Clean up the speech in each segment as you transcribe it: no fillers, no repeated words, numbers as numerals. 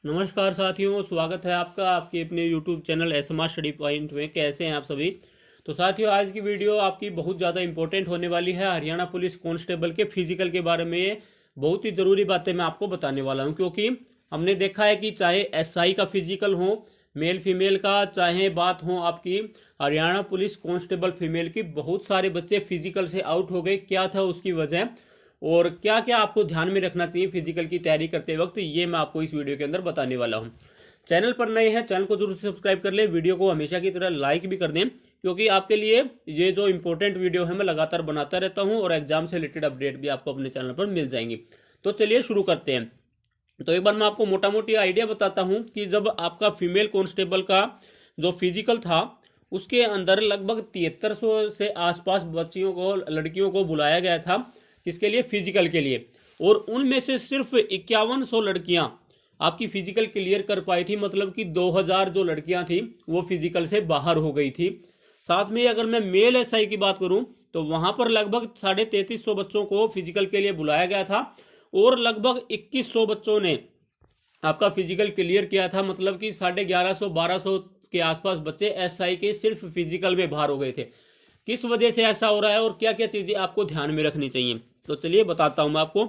नमस्कार साथियों, स्वागत है आपका आपके अपने YouTube channel ASMR study point में। कैसे हैं आप सभी। तो साथियों, आज की वीडियो आपकी बहुत ज़्यादा इंपॉर्टेंट होने वाली है। हरियाणा पुलिस कांस्टेबल के फिजिकल के बारे में बहुत ही ज़रूरी बातें मैं आपको बताने वाला हूं, क्योंकि हमने देखा है कि चाहे एसआई का फिजिकल हो, मेल फीमेल का, चाहे बात हो आपकी हरियाणा पुलिस कांस्टेबल फीमेल की, बहुत सारे बच्चे फिजिकल से आउट हो गए। क्या था उसकी वजह और क्या क्या आपको ध्यान में रखना चाहिए फिजिकल की तैयारी करते वक्त, ये मैं आपको इस वीडियो के अंदर बताने वाला हूं। चैनल पर नए हैं, चैनल को जरूर सब्सक्राइब कर लें, वीडियो को हमेशा की तरह लाइक भी कर दें, क्योंकि आपके लिए ये जो इंपॉर्टेंट वीडियो है मैं लगातार बनाता रहता हूं और एग्जाम से रिलेटेड अपडेट भी आपको अपने चैनल पर मिल जाएंगी। तो चलिए शुरू करते हैं। तो एक बार मैं आपको मोटा मोटी आइडिया बताता हूं कि जब आपका फीमेल कांस्टेबल का जो फिजिकल था, उसके अंदर लगभग 7300 से आसपास बच्चियों को, लड़कियों को बुलाया गया था। किसके लिए? फिजिकल के लिए। और उनमें से सिर्फ 5100 लड़कियां आपकी फिजिकल क्लियर कर पाई थी, मतलब कि 2000 जो लड़कियां थी वो फिजिकल से बाहर हो गई थी। साथ में अगर मैं मेल एसआई की बात करूं तो वहां पर लगभग 3350 बच्चों को फिजिकल के लिए बुलाया गया था और लगभग 2100 बच्चों ने आपका फिजिकल क्लियर किया था, मतलब कि 1150-1200 के आसपास बच्चे एसआई के सिर्फ फिजिकल में बाहर हो गए थे। किस वजह से ऐसा हो रहा है और क्या क्या चीजें आपको ध्यान में रखनी चाहिए, तो चलिए बताता हूं मैं आपको।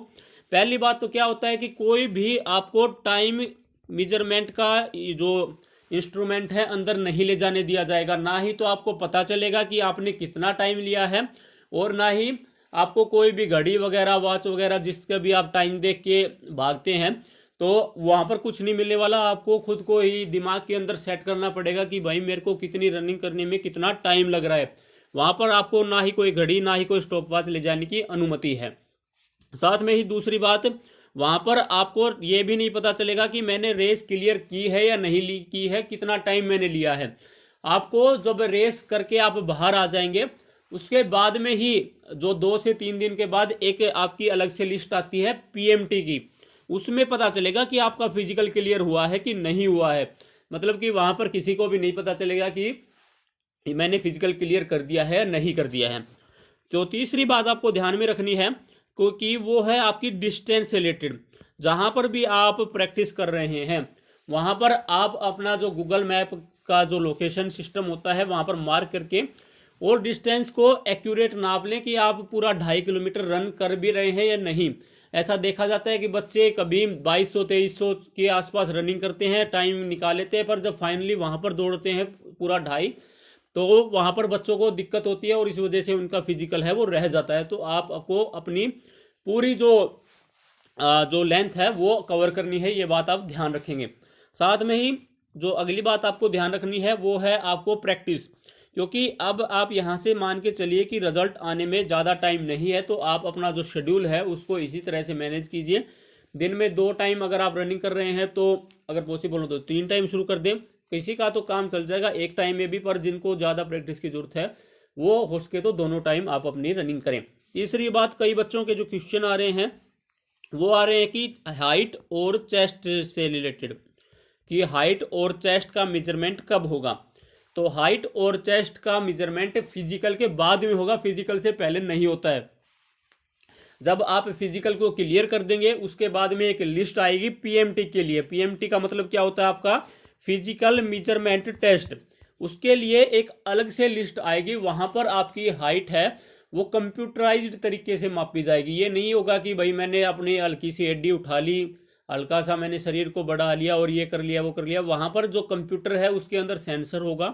पहली बात तो क्या होता है कि कोई भी आपको टाइम मेजरमेंट का जो इंस्ट्रूमेंट है अंदर नहीं ले जाने दिया जाएगा। ना ही तो आपको पता चलेगा कि आपने कितना टाइम लिया है, और ना ही आपको कोई भी घड़ी वगैरह, वॉच वगैरह जिसका भी आप टाइम देख के भागते हैं, तो वहां पर कुछ नहीं मिलने वाला। आपको खुद को ही दिमाग के अंदर सेट करना पड़ेगा कि भाई मेरे को कितनी रनिंग करने में कितना टाइम लग रहा है। वहां पर आपको ना ही कोई घड़ी ना ही कोई स्टॉप वॉच ले जाने की अनुमति है। साथ में ही दूसरी बात, वहां पर आपको यह भी नहीं पता चलेगा कि मैंने रेस क्लियर की है या नहीं की है, कितना टाइम मैंने लिया है। आपको जब रेस करके आप बाहर आ जाएंगे, उसके बाद में ही जो 2 से 3 दिन के बाद एक आपकी अलग से लिस्ट आती है पीएमटी की, उसमें पता चलेगा कि आपका फिजिकल क्लियर हुआ है कि नहीं हुआ है। मतलब कि वहां पर किसी को भी नहीं पता चलेगा कि मैंने फिजिकल क्लियर कर दिया है या नहीं कर दिया है। तो तीसरी बात आपको ध्यान में रखनी है क्योंकि वो है आपकी डिस्टेंस से रिलेटेड। जहां पर भी आप प्रैक्टिस कर रहे हैं वहां पर आप अपना जो गूगल मैप का जो लोकेशन सिस्टम होता है वहां पर मार्क करके और डिस्टेंस को एक्यूरेट नाप लें कि आप पूरा 2.5 किलोमीटर रन कर भी रहे हैं या नहीं। ऐसा देखा जाता है कि बच्चे कभी 2200-2300 के आसपास रनिंग करते हैं, टाइम निकाल लेते हैं, पर जब फाइनली वहां पर दौड़ते हैं पूरा 2.5, तो वहां पर बच्चों को दिक्कत होती है और इस वजह से उनका फिजिकल है वो रह जाता है। तो आपको अपनी पूरी जो लेंथ है वो कवर करनी है, ये बात आप ध्यान रखेंगे। साथ में ही जो अगली बात आपको ध्यान रखनी है वो है आपको प्रैक्टिस, क्योंकि अब आप यहां से मान के चलिए कि रिजल्ट आने में ज़्यादा टाइम नहीं है, तो आप अपना जो शेड्यूल है उसको इसी तरह से मैनेज कीजिए। दिन में 2 टाइम अगर आप रनिंग कर रहे हैं तो अगर पॉसिबल हो तो 3 टाइम शुरू कर दें। किसी का तो काम चल जाएगा 1 टाइम में भी, पर जिनको ज़्यादा प्रैक्टिस की जरूरत है वो हो सके तो दोनों टाइम आप अपनी रनिंग करें। तीसरी बात, कई बच्चों के जो क्वेश्चन आ रहे हैं वो आ रहे हैं कि हाइट और चेस्ट से रिलेटेड, कि हाइट और चेस्ट का मेजरमेंट कब होगा। तो हाइट और चेस्ट का मेजरमेंट फिजिकल के बाद में होगा, फिजिकल से पहले नहीं होता है। जब आप फिजिकल को क्लियर कर देंगे उसके बाद में एक लिस्ट आएगी पीएमटी के लिए। पीएमटी का मतलब क्या होता है? आपका फिजिकल मेजरमेंट टेस्ट। उसके लिए एक अलग से लिस्ट आएगी, वहां पर आपकी हाइट है वो कंप्यूटराइज्ड तरीके से मापी जाएगी। ये नहीं होगा कि भाई मैंने अपनी हल्की सी हड्डी उठा ली, हल्का सा मैंने शरीर को बढ़ा लिया और ये कर लिया वो कर लिया। वहां पर जो कंप्यूटर है उसके अंदर सेंसर होगा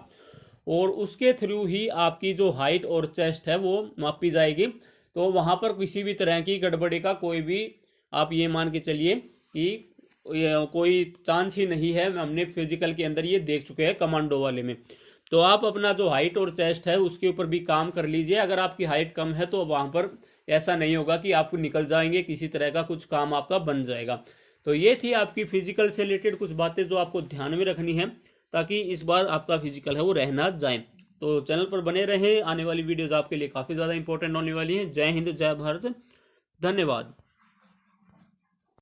और उसके थ्रू ही आपकी जो हाइट और चेस्ट है वो मापी जाएगी। तो वहां पर किसी भी तरह की गड़बड़ी का कोई भी, आप ये मान के चलिए कि कोई चांस ही नहीं है। हमने फिजिकल के अंदर ये देख चुके हैं कमांडो वाले में। तो आप अपना जो हाइट और चेस्ट है उसके ऊपर भी काम कर लीजिए। अगर आपकी हाइट कम है तो वहां पर ऐसा नहीं होगा कि आप निकल जाएंगे, किसी तरह का कुछ काम आपका बन जाएगा। तो ये थी आपकी फिजिकल से रिलेटेड कुछ बातें जो आपको ध्यान में रखनी है, ताकि इस बार आपका फिजिकल है वो रह ना जाए। तो चैनल पर बने रहें, आने वाली वीडियोज आपके लिए काफ़ी ज़्यादा इंपॉर्टेंट होने वाली हैं। जय हिंद, जय भारत, धन्यवाद।